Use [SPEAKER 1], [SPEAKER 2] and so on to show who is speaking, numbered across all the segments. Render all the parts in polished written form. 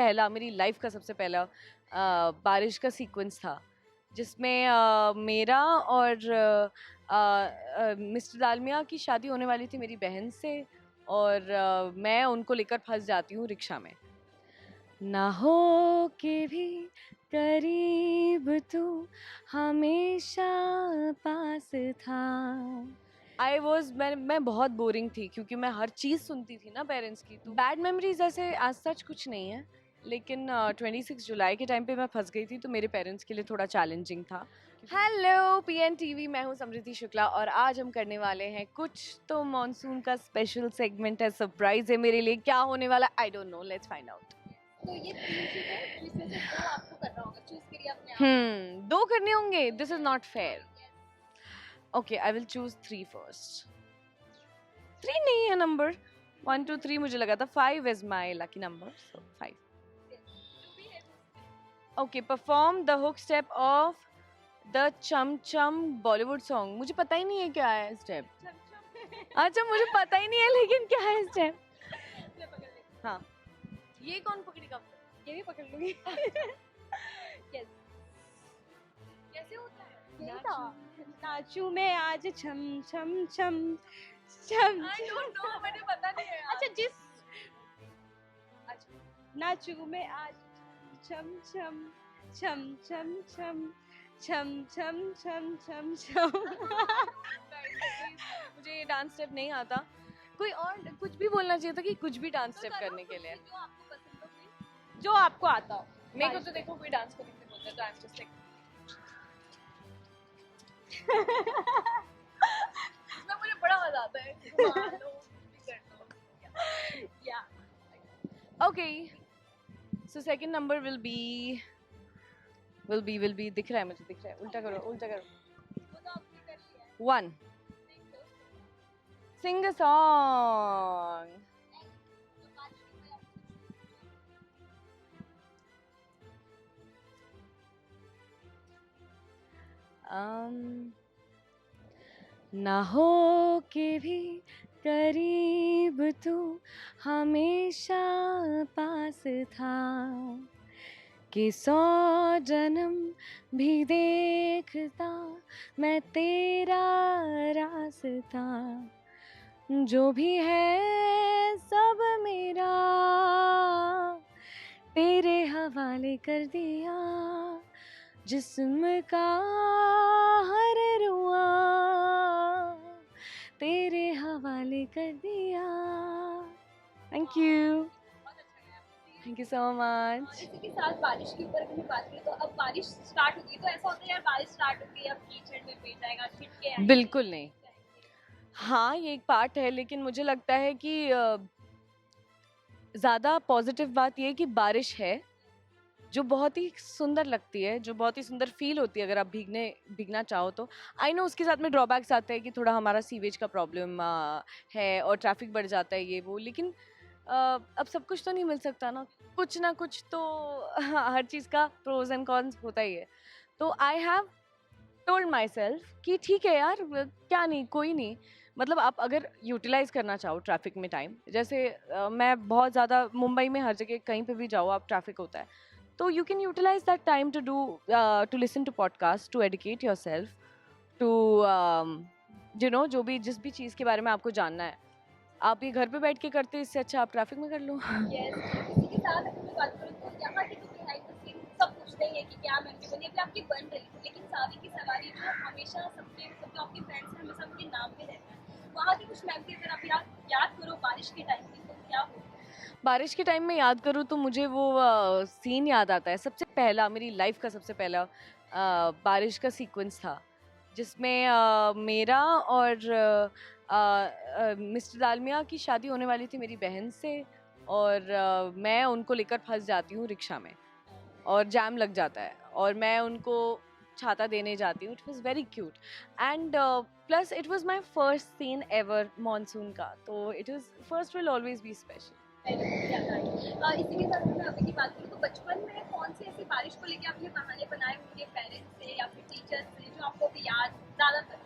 [SPEAKER 1] पहला, मेरी लाइफ का सबसे पहला बारिश का सीक्वेंस था, जिसमें मेरा और मिस्टर दालमिया की शादी होने वाली थी मेरी बहन से, और मैं उनको लेकर फंस जाती हूँ रिक्शा में। ना हो के भी करीब तू हमेशा पास था। मैं बहुत बोरिंग थी, क्योंकि मैं हर चीज़ सुनती थी ना पेरेंट्स की। तो बैड मेमोरीज ऐसे आज सच कुछ नहीं है, लेकिन 26 जुलाई के टाइम पे मैं फंस गई थी, तो मेरे पेरेंट्स के लिए थोड़ा चैलेंजिंग था। हेलो PNTV, मैं हूँ समृद्धि शुक्ला, और आज हम करने वाले हैं कुछ तो मानसून का स्पेशल सेगमेंट है, सरप्राइज है मेरे लिए। क्या होने वाला I don't know, let's find out.
[SPEAKER 2] तो ये 3 चीजें जिसमें से 2 आपको करना होगा, चूज करिए अपने आप।
[SPEAKER 1] 2 करने होंगे, this is not fair. Okay, I will choose 3 first. 3 नहीं है नंबर, 1 2 3 मुझे लगा था। 5 is my lucky number, so 5। Okay, perform the hook step of the चम चम बॉलीवुड सॉन्ग। मुझे पता ही नहीं है क्या है स्टेप। अच्छा, मुझे पता ही नहीं है, लेकिन क्या है स्टेप? हाँ, ये कौन पकड़ेगा?
[SPEAKER 2] ये भी पकड़ लूंगी। यस, कैसे होता है? यही था, नाचू मैं आज छम छम छम छम।
[SPEAKER 1] आई डोंट नो, मुझे पता नहीं है।
[SPEAKER 2] अच्छा, नाचू मैं आज छम छम छम छम छम छम छम छम छम छम।
[SPEAKER 1] मुझे ये डांस स्टेप नहीं आता। कोई और कुछ भी बोलना चाहिए था कि कुछ भी डांस स्टेप करने के लिए।
[SPEAKER 2] जो आपको पसंद हो, जो आपको आता हो।
[SPEAKER 1] मेरे को तो देखो कोई डांस करने के लिए बोलता है तो आई एम जस्ट लाइक इसमें मुझे बड़ा मजा आता है। मान लो, भी कर दो।
[SPEAKER 2] या
[SPEAKER 1] okay, so second number will be दिख रहा है मुझे, दिख रहा है। उल्टा करो, उल्टा करो।
[SPEAKER 2] वो तो आपने कर लिया है।
[SPEAKER 1] 1 सिंग अ सॉन्ग। ना हो के भी करीब तू हमेशा पास था, कि 100 जन्म भी देखता मैं तेरा रास्ता, जो भी है सब मेरा तेरे हवाले कर दिया, जिस्म का हर रुआ तेरे हवाले कर दिया। Thank you, thank you so much.
[SPEAKER 2] इसी के साथ बारिश के ऊपर भी बात करें तो अब बारिश स्टार्ट हो गई, तो ऐसा होता है यार बारिश स्टार्ट हो गई, अब कीचड़ में भीग जाएगा, छिटके आएंगे।
[SPEAKER 1] बिल्कुल नहीं। हाँ, ये एक पार्ट है, लेकिन मुझे लगता है कि ज़्यादा पॉजिटिव बात ये है कि बारिश है, जो बहुत ही सुंदर लगती है, जो बहुत ही सुंदर फील होती है अगर आप भीगना चाहो तो। आई नो उसके साथ में ड्रॉबैक्स आते हैं कि थोड़ा हमारा सीवेज का प्रॉब्लम है और ट्रैफिक बढ़ जाता है, ये वो, लेकिन अब सब कुछ तो नहीं मिल सकता ना कुछ तो। हर चीज़ का प्रोज एंड कॉन्स होता ही है। तो I have told my self कि ठीक है यार, क्या नहीं, कोई नहीं। मतलब आप अगर यूटिलाइज करना चाहो ट्रैफिक में टाइम, जैसे मैं बहुत ज़्यादा मुंबई में हर जगह कहीं पे भी जाओ आप ट्रैफिक होता है, तो you can utilise that time to listen to podcast, to educate yourself, to जो भी जिस भी चीज़ के बारे में आपको जानना है, आप ये घर पे बैठ के करते, इससे अच्छा आप ट्रैफिक में कर लो।
[SPEAKER 2] Yes, इसी के साथ अगर मैं बात करूँ तो यहाँ की तो behind the scene सब पूछते ही है कि क्या मेहंदी बनी, अभी आपकी बन रही थी, लेकिन सावी की सवारी जो हमेशा सबके मतलब जो आपके फ्रेंड्स हैं हमेशा उनके नाम पे रहता है, वहाँ की कुछ मेहंदी अगर आप याद करो बारिश के टाइम की तो क्या हो?
[SPEAKER 1] बारिश के टाइम में याद करूँ तो मुझे वो सीन याद आता है। सबसे पहला, मेरी लाइफ का सबसे पहला बारिश का सीक्वेंस था, जिसमें मेरा और मिस्टर दालमिया की शादी होने वाली थी मेरी बहन से, और मैं उनको लेकर फंस जाती हूँ रिक्शा में, और जैम लग जाता है, और मैं उनको छाता देने जाती हूँ। It was very cute, and plus it was my first seen ever monsoon का, तो it was first will always be special.
[SPEAKER 2] इसी के साथ मैं अभी की बात करूँ तो बचपन में कौन सी ऐसी बारिश को लेके आपने बहाने बनाए होंगे पेरेंट्स से या फिर टीचर्स से जो आपको अभी याद ज़्यादातर?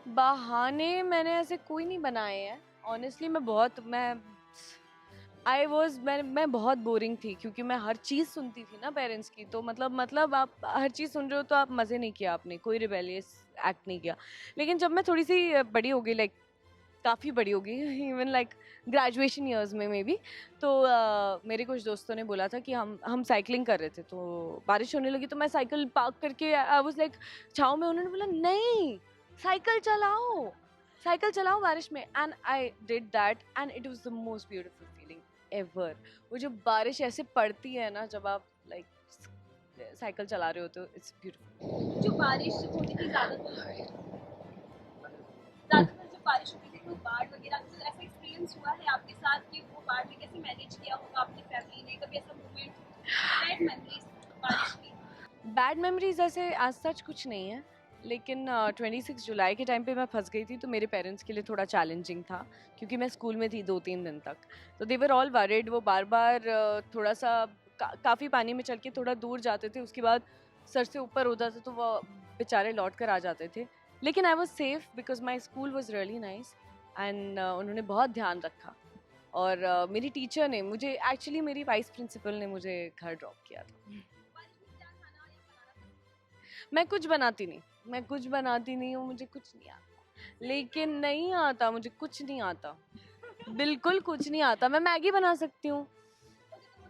[SPEAKER 1] बहाने मैंने ऐसे कोई नहीं बनाए हैं ऑनेस्टली। मैं मैं बहुत बोरिंग थी क्योंकि मैं हर चीज़ सुनती थी ना पेरेंट्स की, तो मतलब आप हर चीज़ सुन रहे हो तो आप मज़े नहीं किया, आपने कोई रिबेलियस एक्ट नहीं किया। लेकिन जब मैं थोड़ी सी बड़ी हो गई, लाइक काफ़ी बड़ी हो गई इवन लाइक ग्रेजुएशन ईयर्स में मे बी, तो मेरे कुछ दोस्तों ने बोला था कि हम साइकिलिंग कर रहे थे, तो बारिश होने लगी तो मैं साइकिल पार्क करके आई वाज लाइक छाँव में, उन्होंने बोला नहीं साइकिल चलाओ बारिश में, and I did that and it was the most beautiful feeling ever. वो जो बारिश ऐसे पड़ती है ना जब आप लाइक साइकिल चला रहे हो तो इट्स ब्यूटीफुल।
[SPEAKER 2] जो बारिश होती थी ज़्यादातर जब बारिश होती थी तो बाढ़ वगैरह तो ऐसा एक्सपीरियंस हुआ है आपके साथ कि वो बाढ़ में कैसे मैनेज किया होगा आपकी फैमिली ने, कभी ऐसा मोमेंट, बैड मेमोरीज बारिश की?
[SPEAKER 1] बैड मेमोरीज ऐसे आज सच कुछ नहीं है, लेकिन 26 जुलाई के टाइम पे मैं फंस गई थी, तो मेरे पेरेंट्स के लिए थोड़ा चैलेंजिंग था क्योंकि मैं स्कूल में थी 2-3 दिन तक, तो दे वर ऑल वरीड। वो बार बार थोड़ा सा काफ़ी पानी में चल के थोड़ा दूर जाते थे, उसके बाद सर से ऊपर होता था तो वो बेचारे लौट कर आ जाते थे, लेकिन I was safe because my school was really nice and उन्होंने बहुत ध्यान रखा। और मेरी टीचर ने मुझे, एक्चुअली मेरी वाइस प्रिंसिपल ने मुझे घर ड्रॉप किया था।
[SPEAKER 2] बारिश में क्या खाना या बनाना पसंद है?
[SPEAKER 1] मैं कुछ बनाती नहीं हूँ, मुझे कुछ नहीं आता, लेकिन नहीं आता, मुझे कुछ नहीं आता, बिल्कुल कुछ नहीं आता। मैं मैगी बना सकती हूँ,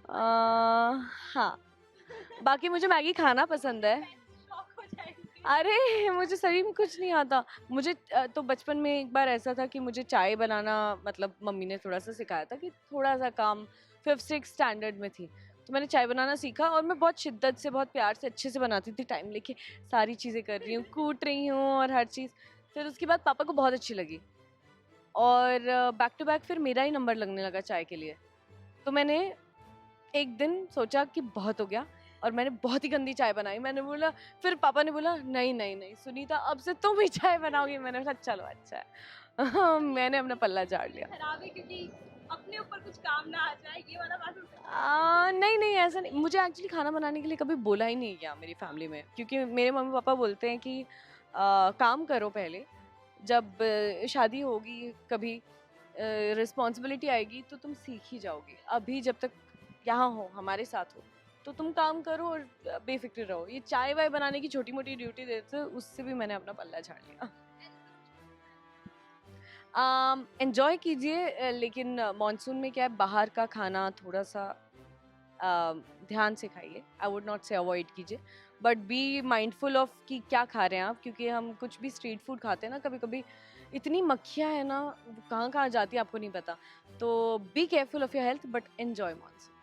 [SPEAKER 1] हाँ, बाकी मुझे मैगी खाना पसंद है।
[SPEAKER 2] शौक हो जाएंगे।
[SPEAKER 1] अरे मुझे सही में कुछ नहीं आता। मुझे तो बचपन में एक बार ऐसा था कि मुझे चाय बनाना, मतलब मम्मी ने थोड़ा सा सिखाया था कि थोड़ा सा काम, 5th-6th स्टैंडर्ड में थी, तो मैंने चाय बनाना सीखा और मैं बहुत शिद्दत से, बहुत प्यार से, अच्छे से बनाती थी, टाइम लेके सारी चीज़ें कर रही हूँ, कूट रही हूँ और हर चीज़। फिर उसके बाद पापा को बहुत अच्छी लगी और बैक टू बैक फिर मेरा ही नंबर लगने लगा चाय के लिए। तो मैंने एक दिन सोचा कि बहुत हो गया और मैंने बहुत ही गंदी चाय बनाई। मैंने बोला, फिर पापा ने बोला नहीं नहीं नहीं सुनीता, अब से तुम ही चाय बनाओगी। मैंने बोला चलो अच्छा है। मैंने अपना पल्ला झाड़ लिया।
[SPEAKER 2] खराब है क्योंकि अपने ऊपर कुछ काम ना आ जाए, ये वाला बात हो सकता
[SPEAKER 1] नहीं नहीं ऐसा नहीं, मुझे एक्चुअली खाना बनाने के लिए कभी बोला ही नहीं गया मेरी फैमिली में, क्योंकि मेरे मम्मी पापा बोलते हैं कि काम करो पहले, जब शादी होगी कभी, रिस्पॉन्सिबिलिटी आएगी तो तुम सीख ही जाओगी। अभी जब तक यहाँ हो, हमारे साथ हो, तो तुम काम करो और बेफिक्र रहो। ये चाय वाय बनाने की छोटी मोटी ड्यूटी देते थे, उससे भी मैंने अपना पल्ला झाड़ लिया। एंजॉय कीजिए, लेकिन मॉनसून में क्या है, बाहर का खाना थोड़ा सा ध्यान से खाइए। आई वुड नॉट से अवॉइड कीजिए, बट बी माइंडफुल ऑफ कि क्या खा रहे हैं आप, क्योंकि हम कुछ भी स्ट्रीट फूड खाते हैं ना, कभी कभी इतनी मक्खियाँ है ना, वो कहाँ कहाँ जाती है आपको नहीं पता। तो be careful of your health but enjoy monsoon.